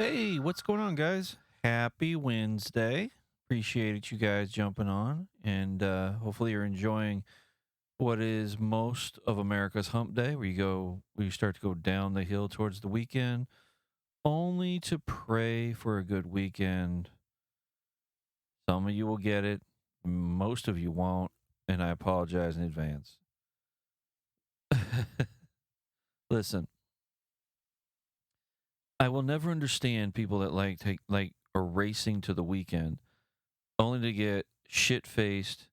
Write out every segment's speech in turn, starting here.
Hey, what's going on, guys? Happy Wednesday. Appreciate you guys jumping on, and hopefully you're enjoying what is most of America's hump day, where you start to go down the hill towards the weekend, only to pray for a good weekend. Some of you will get it, most of you won't, and I apologize in advance. Listen, I will never understand people that are racing to the weekend only to get shit faced,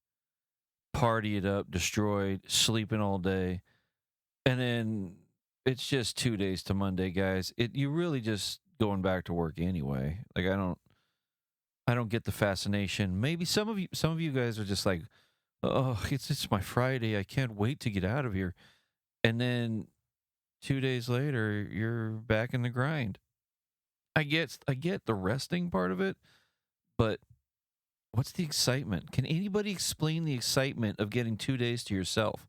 party it up, destroyed, sleeping all day, and then it's just 2 days to Monday, guys. You really just going back to work anyway. Like I don't get the fascination. Maybe some of you guys are just like, oh, it's my Friday. I can't wait to get out of here. And then 2 days later, you're back in the grind. I get the resting part of it, but what's the excitement? Can anybody explain the excitement of getting 2 days to yourself?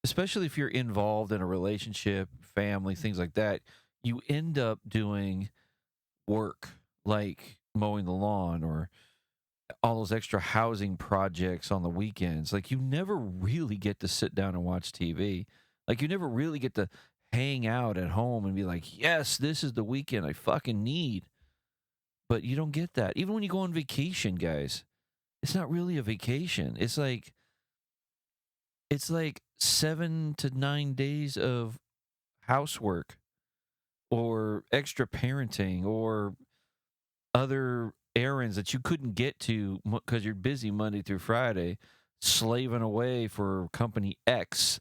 Especially if you're involved in a relationship, family, things like that, you end up doing work like mowing the lawn or all those extra housing projects on the weekends. Like you never really get to sit down and watch TV. Like you never really get to hang out at home and be like, yes, this is the weekend I fucking need. But you don't get that. Even when you go on vacation, guys, it's not really a vacation. It's like 7 to 9 days of housework or extra parenting or other errands that you couldn't get to because you're busy Monday through Friday, slaving away for company X,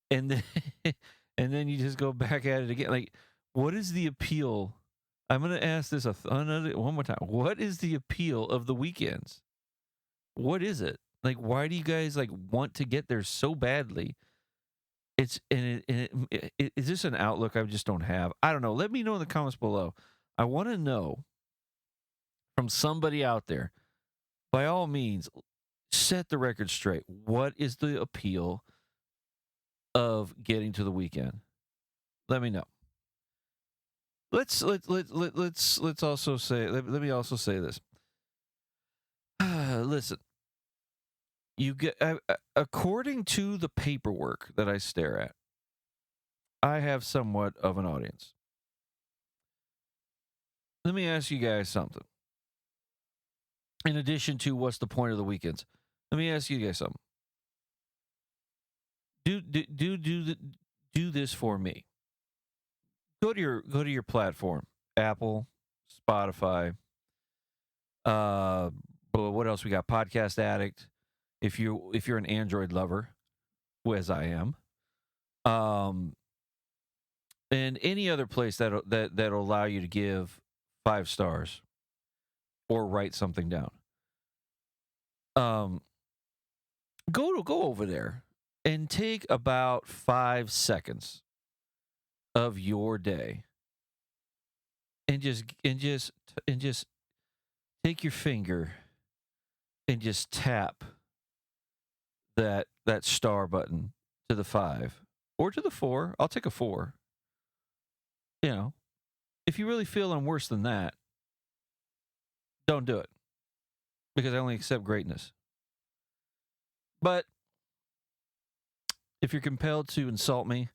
and then and then you just go back at it again. Like, what is the appeal? I'm gonna ask this one more time. What is the appeal of the weekends? What is it? Like, why do you guys like want to get there so badly? Is this an outlook I just don't have? I don't know. Let me know in the comments below. I want to know from somebody out there. By all means, set the record straight. What is the appeal of getting to the weekend? Let me know. Let's also say let me also say this. Listen, you get according to the paperwork that I stare at, I have somewhat of an audience. Let me ask you guys something. In addition to what's the point of the weekends, let me ask you guys something. Do this for me. Go to your platform, Apple, Spotify. But what else we got? Podcast Addict. If you're an Android lover, as I am, um, and any other place that'll allow you to give 5 stars or write something down. Um, go over there and take about 5 seconds of your day and just take your finger and just tap that star button to the 5 or to the 4. I'll take a 4. You know, if you really feel I'm worse than that, don't do it because I only accept greatness. But if you're compelled to insult me,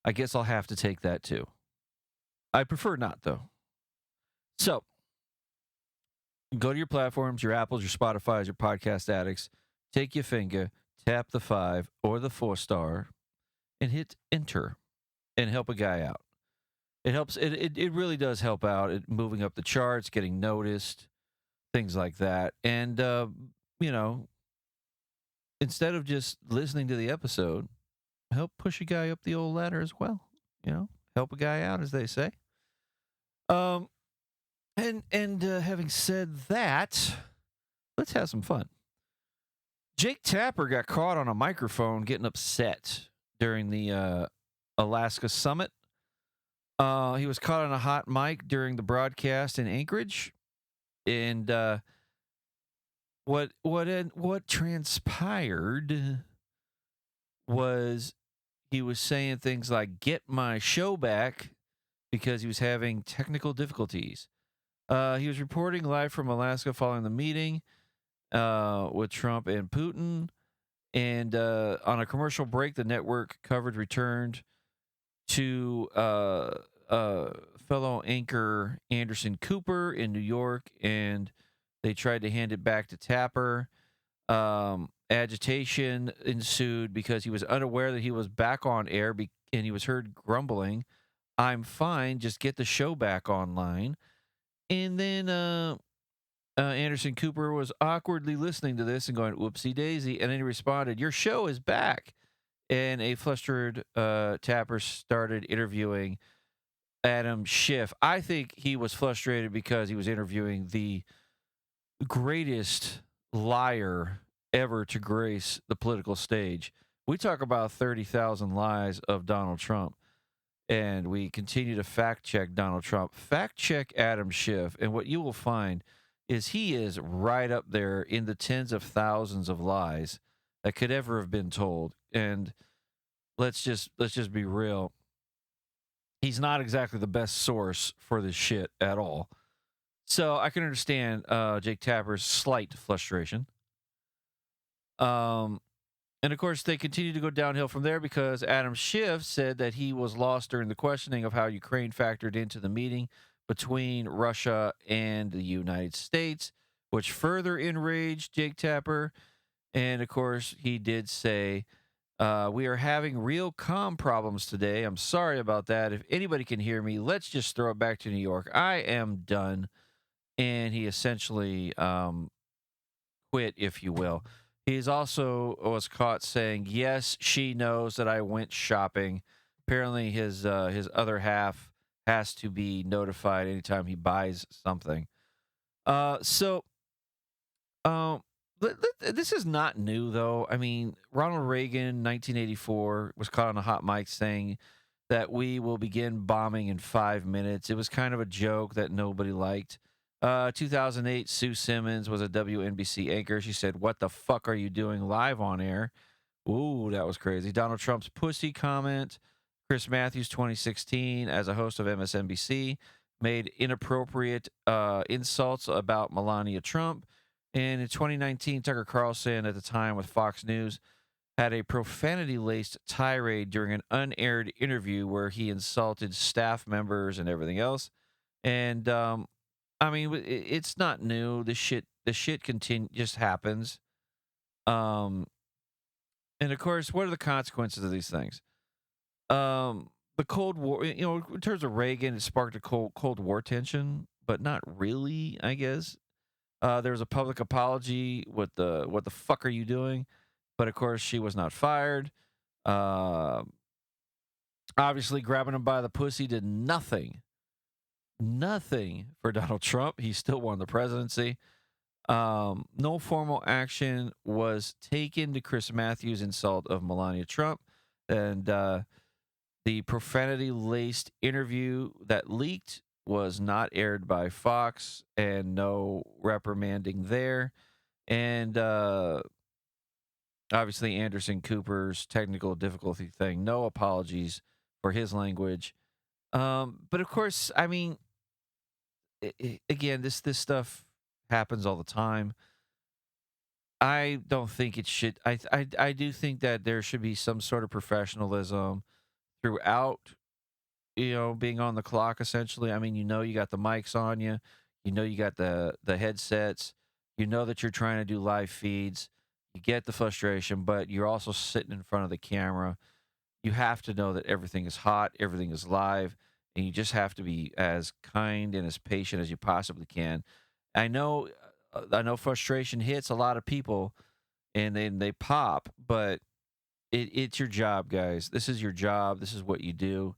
I guess I'll have to take that too. I prefer not, though. So, go to your platforms, your Apples, your Spotifys, your Podcast Addicts, take your finger, tap the 5 or the 4 star, and hit enter and help a guy out. It helps. It really does help out at moving up the charts, getting noticed, things like that. And, you know, instead of just listening to the episode, help push a guy up the old ladder as well. You know, help a guy out, as they say. Um, and having said that, let's have some fun. Jake Tapper got caught on a microphone getting upset during the Alaska summit. He was caught on a hot mic during the broadcast in Anchorage, and what transpired was he was saying things like "Get my show back," because he was having technical difficulties. He was reporting live from Alaska following the meeting with Trump and Putin. And on a commercial break, the network coverage returned to fellow anchor Anderson Cooper in New York, and they tried to hand it back to Tapper. Agitation ensued because he was unaware that he was back on air and he was heard grumbling, "I'm fine, just get the show back online." And then Anderson Cooper was awkwardly listening to this and going, "Whoopsie daisy." And then he responded, "Your show is back." And a flustered Tapper started interviewing Adam Schiff. I think he was frustrated because he was interviewing the greatest liar ever to grace the political stage. We talk about 30,000 lies of Donald Trump, and we continue to fact check Donald Trump. Fact check Adam Schiff, and what you will find is he is right up there in the tens of thousands of lies that could ever have been told. And let's just be real. He's not exactly the best source for this shit at all. So I can understand Jake Tapper's slight frustration. And of course, they continue to go downhill from there because Adam Schiff said that he was lost during the questioning of how Ukraine factored into the meeting between Russia and the United States, which further enraged Jake Tapper. And of course, he did say, "We are having real comm problems today. I'm sorry about that. If anybody can hear me, let's just throw it back to New York. I am done." And he essentially quit, if you will. He's also was caught saying, "Yes, she knows that I went shopping." Apparently, his other half has to be notified anytime he buys something. So this is not new, though. I mean, Ronald Reagan, 1984, was caught on a hot mic saying that we will begin bombing in 5 minutes. It was kind of a joke that nobody liked. 2008, Sue Simmons was a WNBC anchor. She said, "What the fuck are you doing live on air?" Ooh, that was crazy. Donald Trump's pussy comment. Chris Matthews, 2016, as a host of MSNBC, made inappropriate insults about Melania Trump. And in 2019, Tucker Carlson, at the time with Fox News, had a profanity-laced tirade during an unaired interview where he insulted staff members and everything else. And I mean, it's not new. The shit just happens. And of course, what are the consequences of these things? The Cold War, in terms of Reagan, it sparked a Cold War tension, but not really, I guess. There was a public apology with the "What the fuck are you doing?" But of course, she was not fired. Uh, Obviously, grabbing him by the pussy did nothing for Donald Trump. He still won the presidency. No formal action was taken to Chris Matthews' insult of Melania Trump. And the profanity laced interview that leaked was not aired by Fox, and no reprimanding there. And obviously, Anderson Cooper's technical difficulty thing, no apologies for his language. But of course, I mean, again, this stuff happens all the time. I don't think it should. I do think that there should be some sort of professionalism throughout. Being on the clock essentially. I mean, you got the mics on you. You got the headsets. You know that you're trying to do live feeds. You get the frustration, but you're also sitting in front of the camera. You have to know that everything is hot, everything is live, and you just have to be as kind and as patient as you possibly can. I know frustration hits a lot of people, and then they pop, but it's your job, guys. This is your job. This is what you do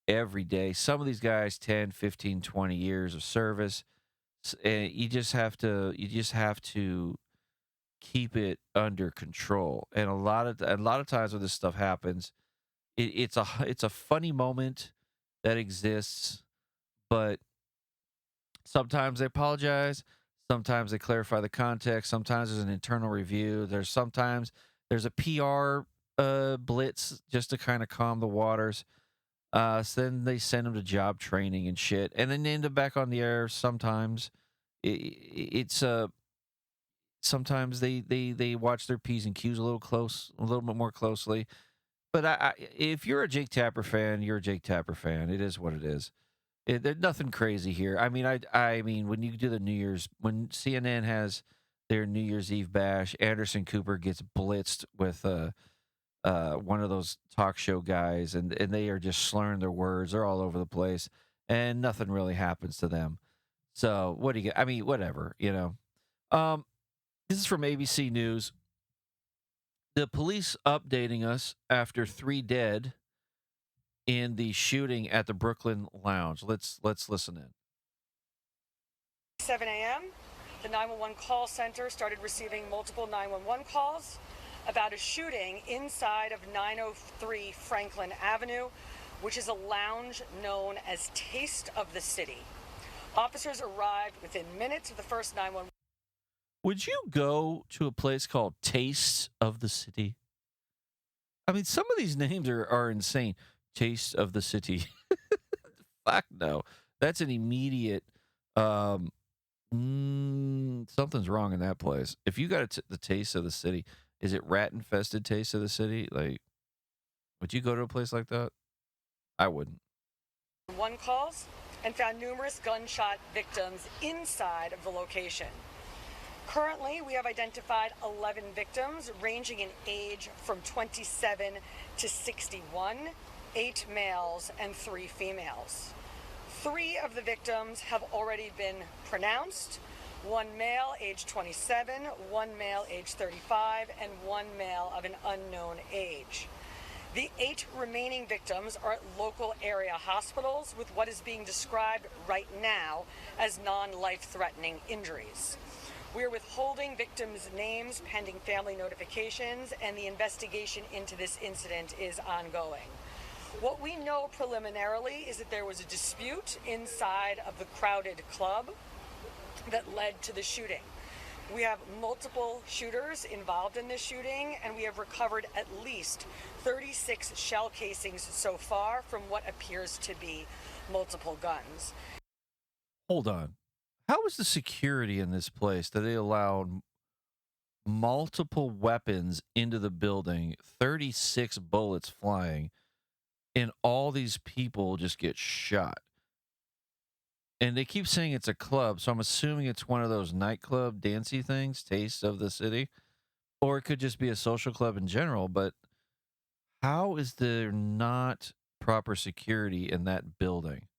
every day. Some of these guys 10, 15, 20 years of service, and you just have to keep it under control. And a lot of times when this stuff happens, it's a funny moment that exists, but sometimes they apologize, sometimes they clarify the context, sometimes there's an internal review, there's a PR blitz just to kind of calm the waters. So then they send them to job training and shit, and then they end up back on the air sometimes. It's sometimes they watch their P's and Q's a little bit more closely. But if you're a Jake Tapper fan, you're a Jake Tapper fan. It is what it is. There's nothing crazy here. I mean, when you do the New Year's, when CNN has their New Year's Eve bash, Anderson Cooper gets blitzed with one of those talk show guys, and they are just slurring their words. They're all over the place, and nothing really happens to them. So what do you get? I mean, whatever, you know. This is from ABC News. The police updating us after 3 dead in the shooting at the Brooklyn Lounge. Let's listen in. 7 a.m., the 911 call center started receiving multiple 911 calls about a shooting inside of 903 Franklin Avenue, which is a lounge known as Taste of the City. Officers arrived within minutes of the first 911. Would you go to a place called Taste of the City? I mean, some of these names are insane. Taste of the City. Fuck no. That's an immediate something's wrong in that place. If you got the Taste of the City, is it rat infested Taste of the City? Like, would you go to a place like that? I wouldn't. One calls and found numerous gunshot victims inside of the location. Currently, we have identified 11 victims ranging in age from 27 to 61, 8 males and 3 females. 3 of the victims have already been pronounced. 1 male, age 27, 1 male, age 35, and 1 male of an unknown age. The 8 remaining victims are at local area hospitals with what is being described right now as non-life-threatening injuries. We are withholding victims' names pending family notifications, and the investigation into this incident is ongoing. What we know preliminarily is that there was a dispute inside of the crowded club that led to the shooting. We have multiple shooters involved in this shooting, and we have recovered at least 36 shell casings so far from what appears to be multiple guns. Hold on. How is the security in this place that they allowed multiple weapons into the building, 36 bullets flying, and all these people just get shot? And they keep saying it's a club, so I'm assuming it's one of those nightclub dancey things, Taste of the City, or it could just be a social club in general. But how is there not proper security in that building?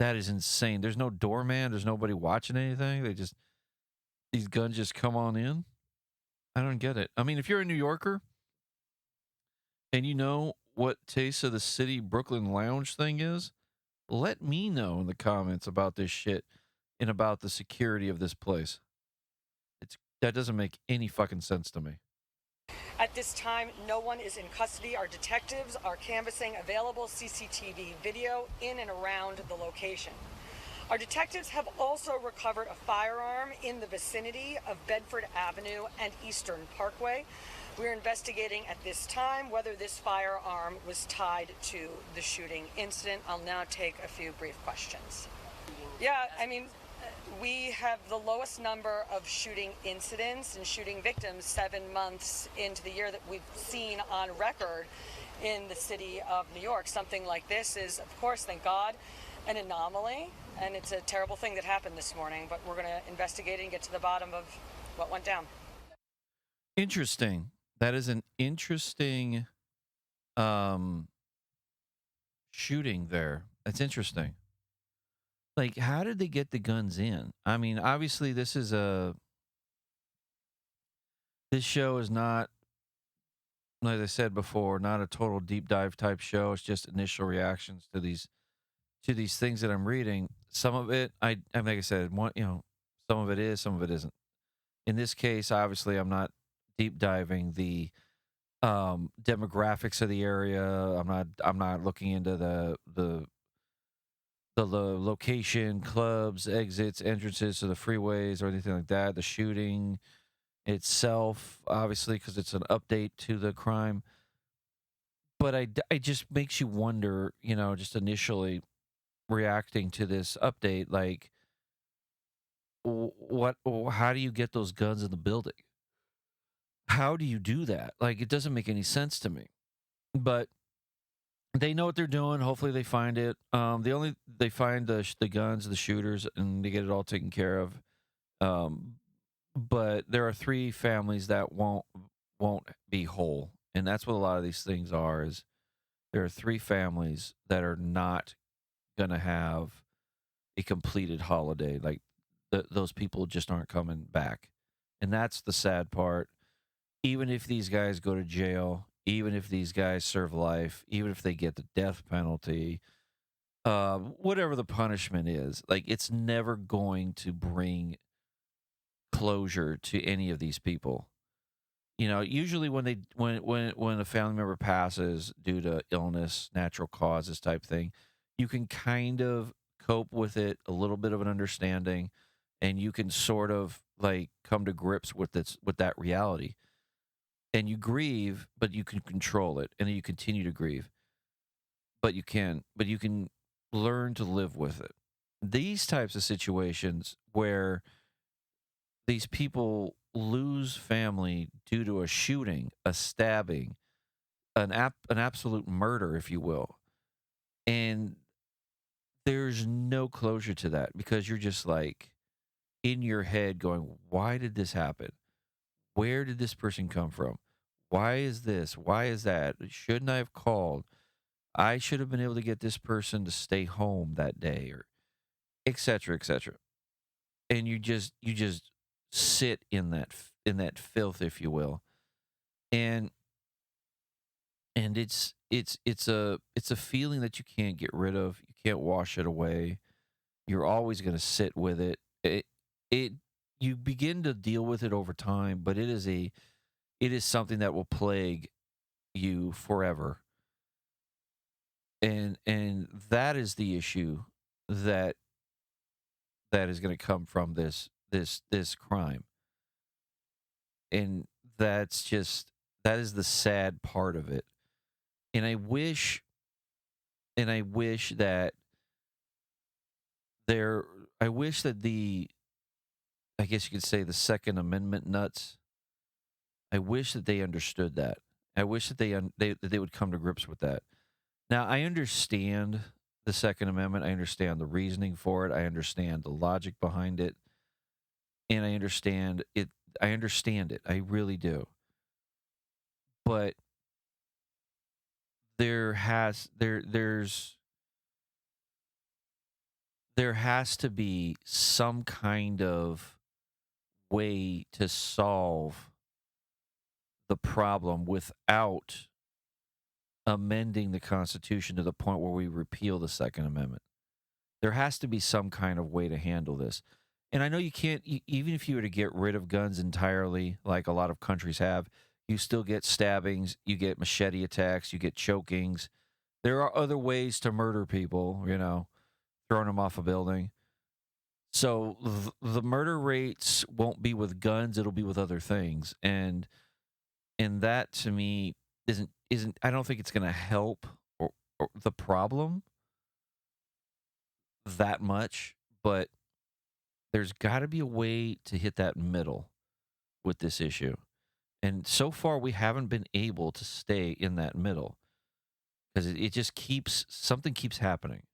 That is insane. There's no doorman. There's nobody watching anything. These guns just come on in. I don't get it. I mean, if you're a New Yorker and you know what Taste of the City Brooklyn Lounge thing is, let me know in the comments about this shit and about the security of this place. That doesn't make any fucking sense to me. At this time, no one is in custody. Our detectives are canvassing available CCTV video in and around the location. Our detectives have also recovered a firearm in the vicinity of Bedford Avenue and Eastern Parkway. We're investigating at this time whether this firearm was tied to the shooting incident. I'll now take a few brief questions. Yeah, I mean, we have the lowest number of shooting incidents and shooting victims 7 months into the year that we've seen on record in the city of New York. Something like this is, of course, thank God, an anomaly, and it's a terrible thing that happened this morning, but we're going to investigate it and get to the bottom of what went down. Interesting. That is an interesting shooting there. That's interesting. Like, how did they get the guns in? I mean, obviously, this show is not, like I said before, not a total deep dive type show. It's just initial reactions to these things that I'm reading. Some of it, I mean, like I said, some of it is, some of it isn't. In this case, obviously, I'm not deep diving the demographics of the area. I'm not looking into the location, clubs, exits, entrances to the freeways or anything like that. The shooting itself, obviously, because it's an update to the crime. But it just makes you wonder, just initially reacting to this update, like, how do you get those guns in the building? How do you do that? Like, it doesn't make any sense to me. But they know what they're doing. Hopefully, they find it. They find the guns, the shooters, and they get it all taken care of. Um, but there are three families that won't be whole, and that's what a lot of these things are. Is there are three families that are not going to have a completed holiday. Like those people just aren't coming back, and that's the sad part. Even if these guys go to jail, even if these guys serve life, even if they get the death penalty, whatever the punishment is, like it's never going to bring closure to any of these people. Usually when a family member passes due to illness, natural causes type thing, you can kind of cope with it, a little bit of an understanding, and you can sort of like come to grips with that reality. And you grieve, but you can control it, and then you continue to grieve. But you can learn to live with it. These types of situations where these people lose family due to a shooting, a stabbing, an absolute murder, if you will. And there's no closure to that because you're just like in your head going, why did this happen? Where did this person come from? Why is this? Why is that? Shouldn't I have called? I should have been able to get this person to stay home that day, or et cetera, et cetera. And you just sit in that filth, if you will. And it's a feeling that you can't get rid of. You can't wash it away. You're always going to sit with it. It you begin to deal with it over time, but it is something that will plague you forever. And that is the issue that that is going to come from this crime. And that is the sad part of it. And I wish that there I wish that the I guess you could say the Second Amendment nuts, I wish that they understood that. I wish that they would come to grips with that. Now, I understand the Second Amendment. I understand the reasoning for it. I understand the logic behind it, and I understand it. I understand it. I really do. But there has there there has to be some kind of way to solve the problem without amending the Constitution to the point where we repeal the Second Amendment. There has to be some kind of way to handle this. And I know you can't, even if you were to get rid of guns entirely, like a lot of countries have, you still get stabbings, you get machete attacks, you get chokings. There are other ways to murder people, throwing them off a building. So the murder rates won't be with guns, it'll be with other things. And that to me isn't I don't think it's going to help or the problem that much, but there's got to be a way to hit that middle with this issue. And so far we haven't been able to stay in that middle because it just something keeps happening.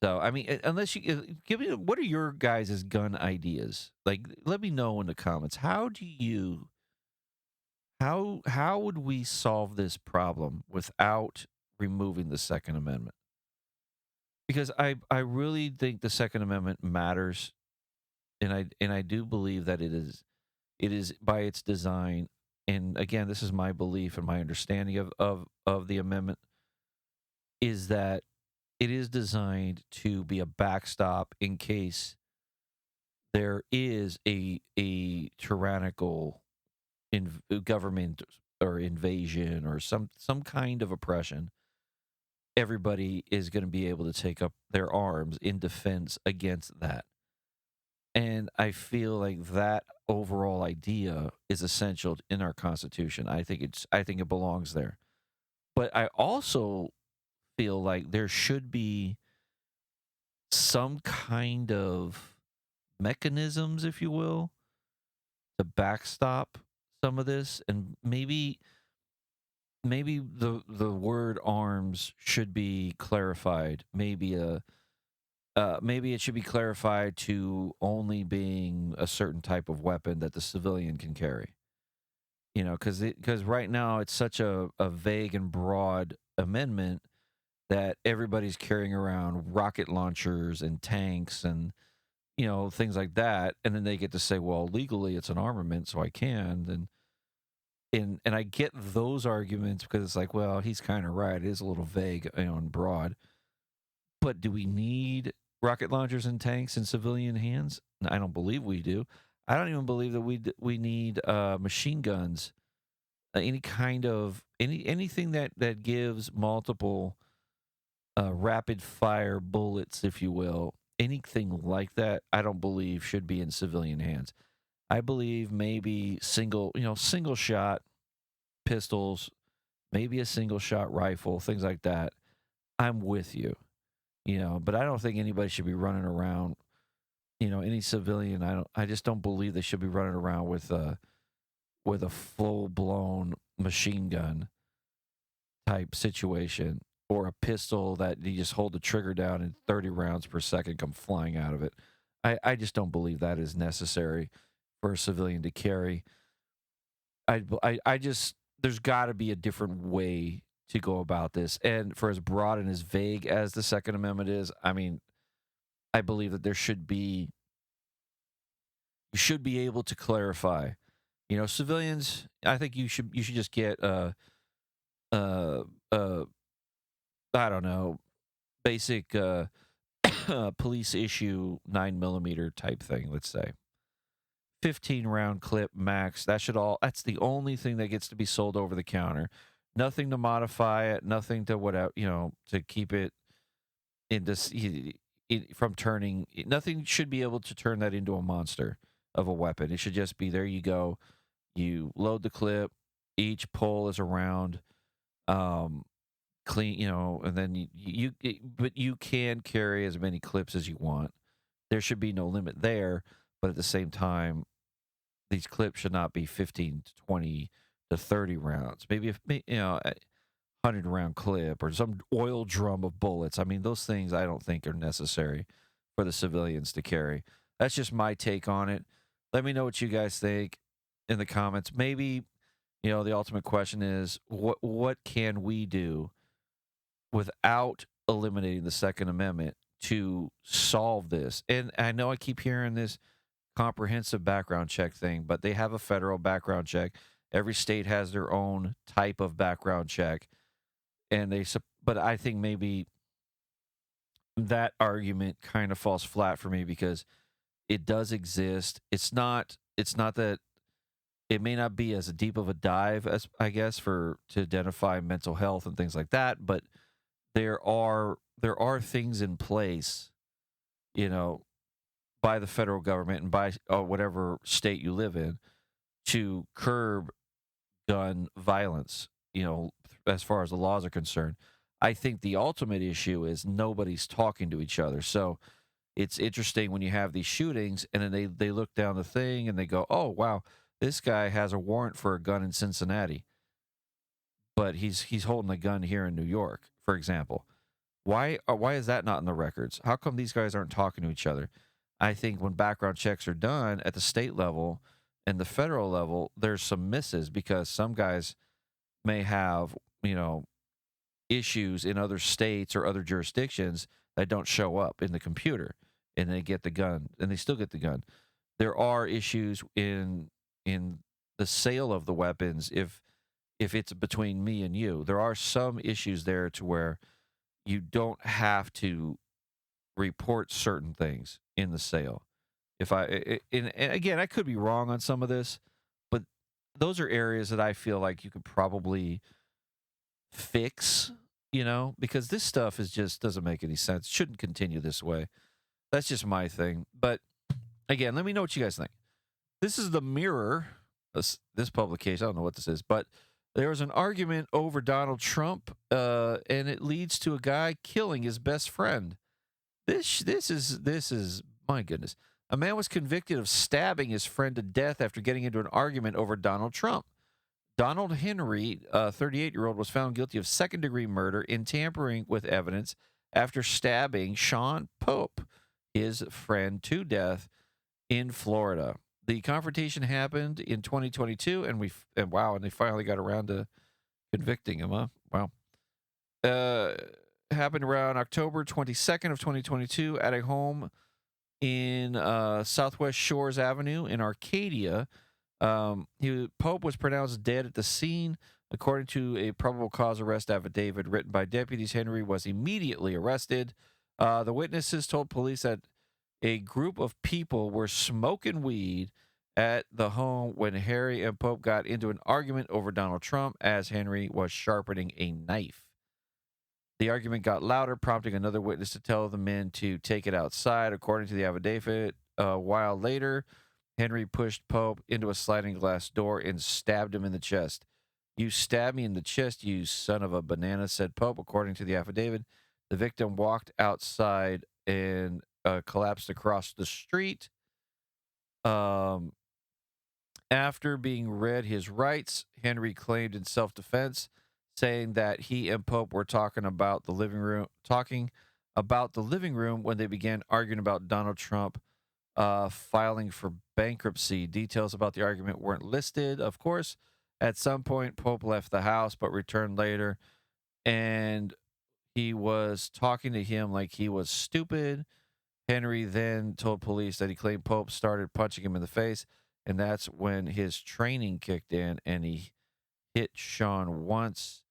So I mean, unless you give me, what are your guys' gun ideas? Like, let me know in the comments. How would we solve this problem without removing the Second Amendment? Because I really think the Second Amendment matters, and I do believe that it is by its design. And again, this is my belief and my understanding of the amendment is that it is designed to be a backstop in case there is a tyrannical government or invasion or some kind of oppression. Everybody is going to be able to take up their arms in defense against that. And I feel like that overall idea is essential in our Constitution. I think it belongs there. But I also feel like there should be some kind of mechanisms, if you will, to backstop some of this, and maybe the word arms should be clarified. Maybe it should be clarified to only being a certain type of weapon that the civilian can carry. You know, because right now it's such a vague and broad amendment that everybody's carrying around rocket launchers and tanks and things like that, and then they get to say, well, legally it's an armament, so I can. And I get those arguments because it's like, well, he's kind of right. It is a little vague, and broad. But do we need rocket launchers and tanks in civilian hands? I don't believe we do. I don't even believe that we need machine guns, any kind of anything that gives multiple rapid fire bullets, if you will. Anything like that, I don't believe should be in civilian hands. I believe maybe single shot pistols, maybe a single shot rifle, things like that. I'm with you, but I don't think anybody should be running around, any civilian. I just don't believe they should be running around with a full blown machine gun type situation, or a pistol that you just hold the trigger down and 30 rounds per second come flying out of it. I just don't believe that is necessary for a civilian to carry. I just, there's got to be a different way to go about this. And for as broad and as vague as the Second Amendment is, I mean, I believe that you should be able to clarify. Civilians, I think you should just get uh, I don't know, basic police issue 9mm type thing, let's say. 15 round clip max. That's the only thing that gets to be sold over the counter. Nothing to modify it, nothing to to keep it from turning. Nothing should be able to turn that into a monster of a weapon. It should just be, there you go. You load the clip, each pull is around. Clean, and then but you can carry as many clips as you want. There should be no limit there, but at the same time, these clips should not be 15 to 20 to 30 rounds. Maybe if a 100-round clip or some oil drum of bullets. I mean, those things I don't think are necessary for the civilians to carry. That's just my take on it. Let me know what you guys think in the comments. Maybe, the ultimate question is, what can we do without eliminating the Second Amendment to solve this? And I know I keep hearing this comprehensive background check thing, but they have a federal background check. Every state has their own type of background check, but I think maybe that argument kind of falls flat for me, because it does exist. It's not that it may not be as deep of a dive as, I guess, to identify mental health and things like that, but there are things in place, by the federal government and by whatever state you live in, to curb gun violence, as far as the laws are concerned. I think the ultimate issue is nobody's talking to each other. So it's interesting when you have these shootings and then they look down the thing and they go, oh, wow, this guy has a warrant for a gun in Cincinnati, but he's holding a gun here in New York, for example. Why is that not in the records? How come these guys aren't talking to each other? I think when background checks are done at the state level and the federal level, there's some misses, because some guys may have, issues in other states or other jurisdictions that don't show up in the computer, and they get the gun, and they still get the gun. There are issues in the sale of the weapons if it's between me and you. There are some issues there to where you don't have to report certain things in the sale. And again, I could be wrong on some of this, but those are areas that I feel like you could probably fix, because this stuff doesn't make any sense. Shouldn't continue this way. That's just my thing. But again, let me know what you guys think. This is the Mirror, this publication. I don't know what this is, but There was an argument over Donald Trump, and it leads to a guy killing his best friend. This is my goodness. A man was convicted of stabbing his friend to death after getting into an argument over Donald Trump. Donald Henry, a 38-year-old, was found guilty of second-degree murder in tampering with evidence after stabbing Sean Pope, his friend, to death in Florida. The confrontation happened in 2022, and they finally got around to convicting him. Huh? Wow. Happened around October 22nd of 2022 at a home in Southwest Shores Avenue in Arcadia. Pope was pronounced dead at the scene. According to a probable cause arrest affidavit written by deputies, Henry was immediately arrested. The witnesses told police that a group of people were smoking weed at the home when Harry and Pope got into an argument over Donald Trump as Henry was sharpening a knife. The argument got louder, prompting another witness to tell the men to take it outside. According to the affidavit, a while later, Henry pushed Pope into a sliding glass door and stabbed him in the chest. "You stabbed me in the chest, you son of a banana," said Pope. According to the affidavit, the victim walked outside and collapsed across the street. After being read his rights, Henry claimed in self-defense, saying that he and Pope were talking about the living room when they began arguing about Donald Trump filing for bankruptcy. Details about the argument weren't listed, of course. At some point, Pope left the house but returned later, and he was talking to him like he was stupid. Henry then told police that he claimed Pope started punching him in the face, and that's when his training kicked in and he hit Sean once.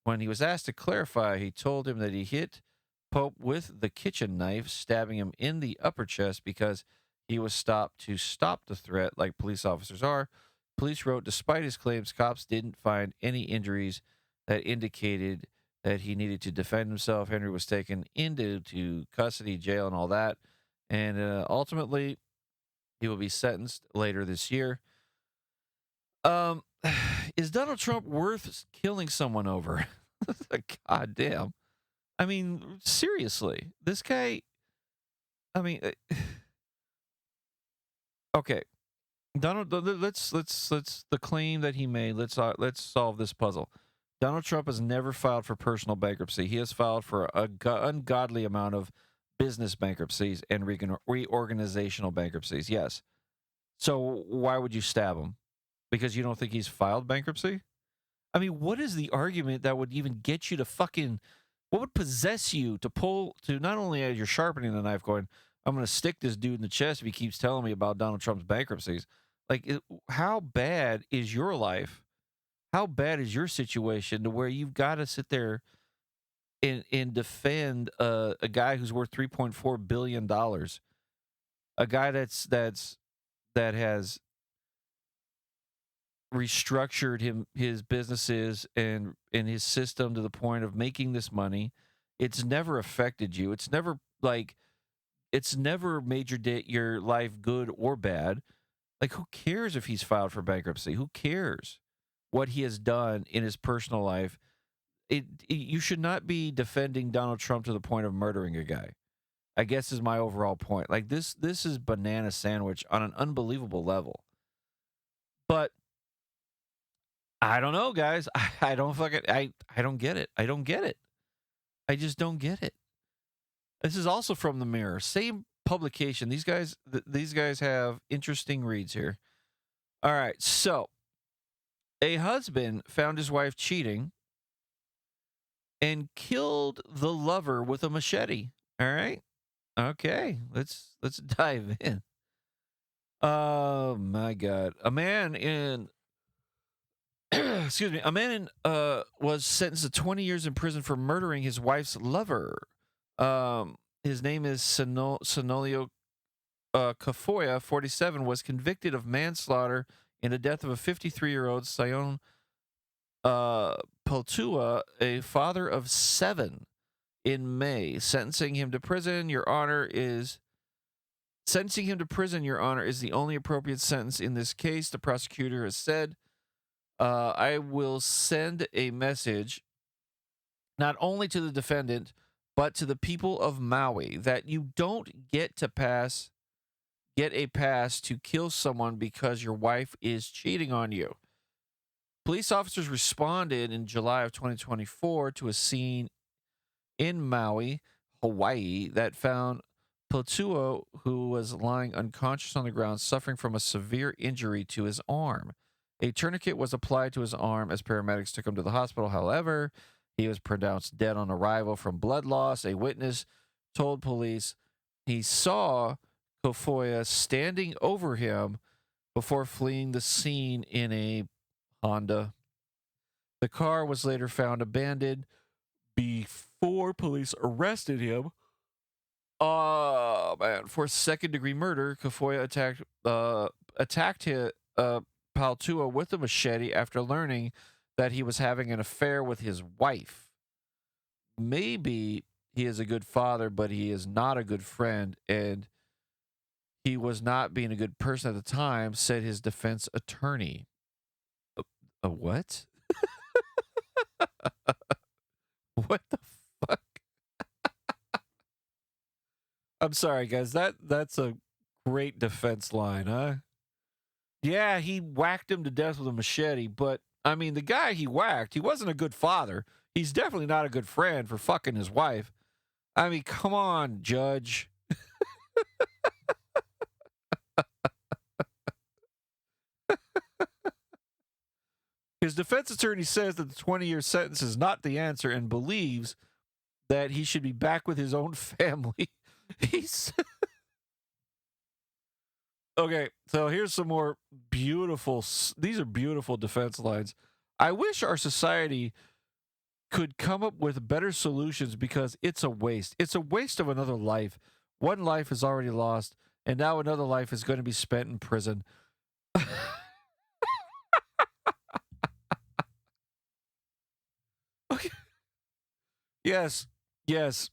When he was asked to clarify, he told him that he hit Pope with the kitchen knife, stabbing him in the upper chest because he was stopped to stop the threat, like police officers are. Police wrote, despite his claims, cops didn't find any injuries that indicated that he needed to defend himself. Henry was taken into custody, jail, and all that. And ultimately, he will be sentenced later this year. Is Donald Trump worth killing someone over? God damn. I mean, seriously, this guy. I mean, okay, Donald. Let's the claim that he made. Let's solve this puzzle. Donald Trump has never filed for personal bankruptcy. He has filed for an ungodly amount of business bankruptcies and reorganizational bankruptcies. Yes. So why would you stab him? Because you don't think he's filed bankruptcy? I mean, what is the argument that would even get you to fucking... What would possess you to not only as you're sharpening the knife going, I'm going to stick this dude in the chest if he keeps telling me about Donald Trump's bankruptcies. Like, how bad is your life? How bad is your situation to where you've got to sit there and defend a guy who's worth $3.4 billion? A guy that has restructured his businesses and in his system to the point of making this money. It's never affected you. It's never made your life good or bad. Like, who cares if he's filed for bankruptcy? Who cares what he has done in his personal life? You should not be defending Donald Trump to the point of murdering a guy, I guess, is my overall point. Like, this is banana sandwich on an unbelievable level. But I don't know, guys. I don't get it. I don't get it. I just don't get it. This is also from the Mirror. Same publication. These guys have interesting reads here. All right. So, a husband found his wife cheating and killed the lover with a machete. All right. Okay. Let's dive in. Oh my God. A man was sentenced to 20 years in prison for murdering his wife's lover. His name is Sonolio Kafoya, 47, was convicted of manslaughter in the death of a 53-year-old Sion Peltua, a father of 7, in May. Sentencing him to prison, Your Honor, is the only appropriate sentence in this case, the prosecutor has said. I will send a message not only to the defendant, but to the people of Maui that you don't get a pass to kill someone because your wife is cheating on you. Police officers responded in July of 2024 to a scene in Maui, Hawaii, that found Potuo, who was lying unconscious on the ground, suffering from a severe injury to his arm. A tourniquet was applied to his arm as paramedics took him to the hospital. However, he was pronounced dead on arrival from blood loss. A witness told police he saw Kofoya standing over him before fleeing the scene in a Honda. The car was later found abandoned before police arrested him. Oh man! For second-degree murder, Kofoya attacked Paltua with a machete after learning that he was having an affair with his wife. Maybe he is a good father, but he is not a good friend, and he was not being a good person at the time, said his defense attorney. A what? What the fuck? I'm sorry, guys. That's a great defense line, huh? Yeah, he whacked him to death with a machete, but I mean, the guy he whacked, he wasn't a good father. He's definitely not a good friend for fucking his wife. I mean, come on, Judge. His defense attorney says that the 20-year sentence is not the answer and believes that he should be back with his own family. He's okay, so here's some more beautiful, these are beautiful defense lines. I wish our society could come up with better solutions because it's a waste. It's a waste of another life. One life is already lost, and now another life is going to be spent in prison. Okay. Yes, yes.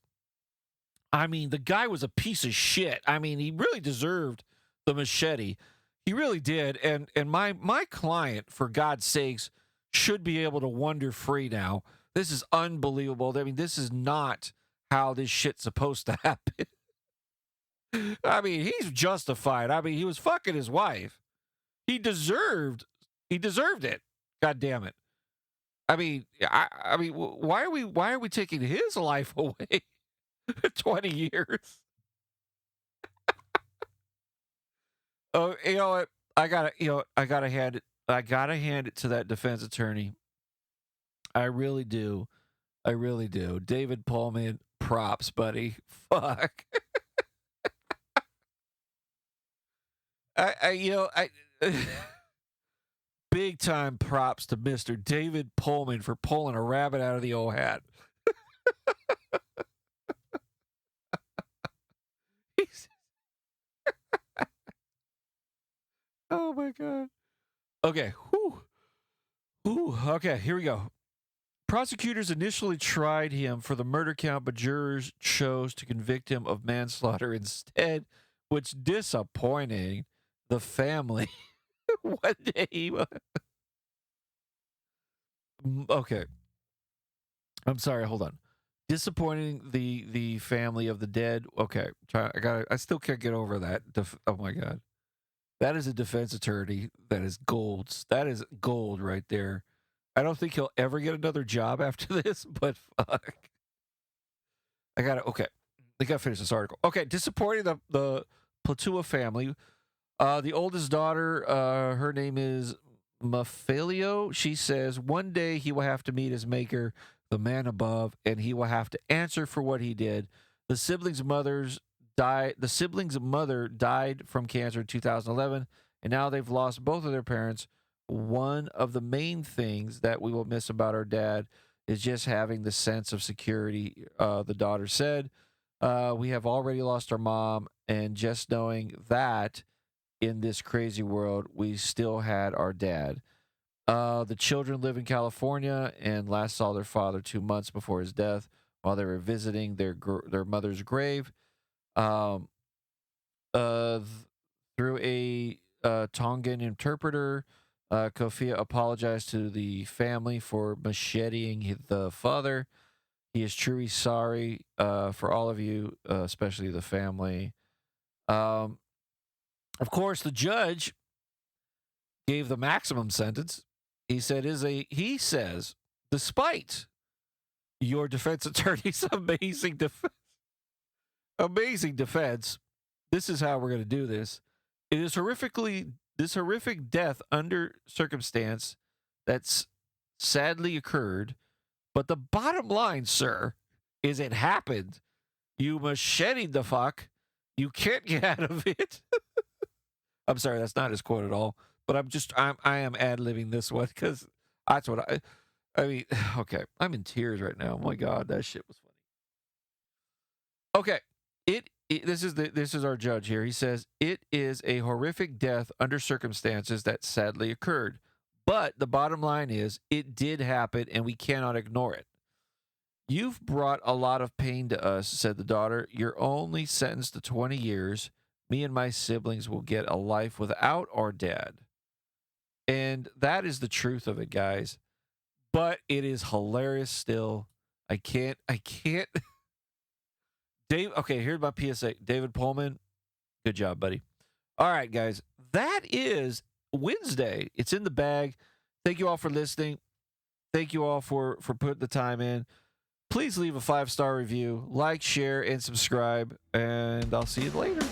I mean, the guy was a piece of shit. I mean, he really deserved the machete. He really did. And my client, for God's sakes, should be able to wander free now. This is unbelievable. I mean, this is not how this shit's supposed to happen. I mean, he's justified. I mean, he was fucking his wife. He deserved it. God damn it. I mean, why are we taking his life away? 20 years. Oh, you know what? I gotta hand it to that defense attorney. I really do. I really do. David Pullman, props, buddy. Fuck. I big time props to Mr. David Pullman for pulling a rabbit out of the old hat. Oh my God. Okay. Whew. Ooh, okay, here we go. Prosecutors initially tried him for the murder count, but jurors chose to convict him of manslaughter instead, which disappointing the family. One day. Okay. I'm sorry, hold on. Disappointing the family of the dead. Okay. I still can't get over that. Oh my God. That is a defense attorney. That is gold. That is gold right there. I don't think he'll ever get another job after this, but fuck. Okay. I gotta finish this article. Okay, disappointing the Platua family. The oldest daughter, her name is Mafalio. She says one day he will have to meet his maker, the man above, and he will have to answer for what he did. The siblings' mother died from cancer in 2011, and now they've lost both of their parents. One of the main things that we will miss about our dad is just having the sense of security, the daughter said. We have already lost our mom, and just knowing that in this crazy world, we still had our dad. The children live in California and last saw their father 2 months before his death while they were visiting their mother's grave. Through a Tongan interpreter, Kofia apologized to the family for macheting the father. He is truly sorry for all of you, especially the family. Of course, the judge gave the maximum sentence. He says, despite your defense attorney's amazing defense, this is how we're going to do this. It is this horrific death under circumstance that's sadly occurred. But the bottom line, sir, is it happened. You macheted the fuck. You can't get out of it. I'm sorry, that's not his quote at all. But I am ad-libbing this one because that's what I mean, okay. I'm in tears right now. Oh my God, that shit was funny. Okay. This is our judge here. He says, it is a horrific death under circumstances that sadly occurred. But the bottom line is, it did happen and we cannot ignore it. You've brought a lot of pain to us, said the daughter. You're only sentenced to 20 years. Me and my siblings will get a life without our dad. And that is the truth of it, guys. But it is hilarious still. I can't. Dave, okay, here's my PSA. David Pullman, good job, buddy. All right, guys. That is Wednesday. It's in the bag. Thank you all for listening. Thank you all for putting the time in. Please leave a 5-star review, like, share, and subscribe. And I'll see you later.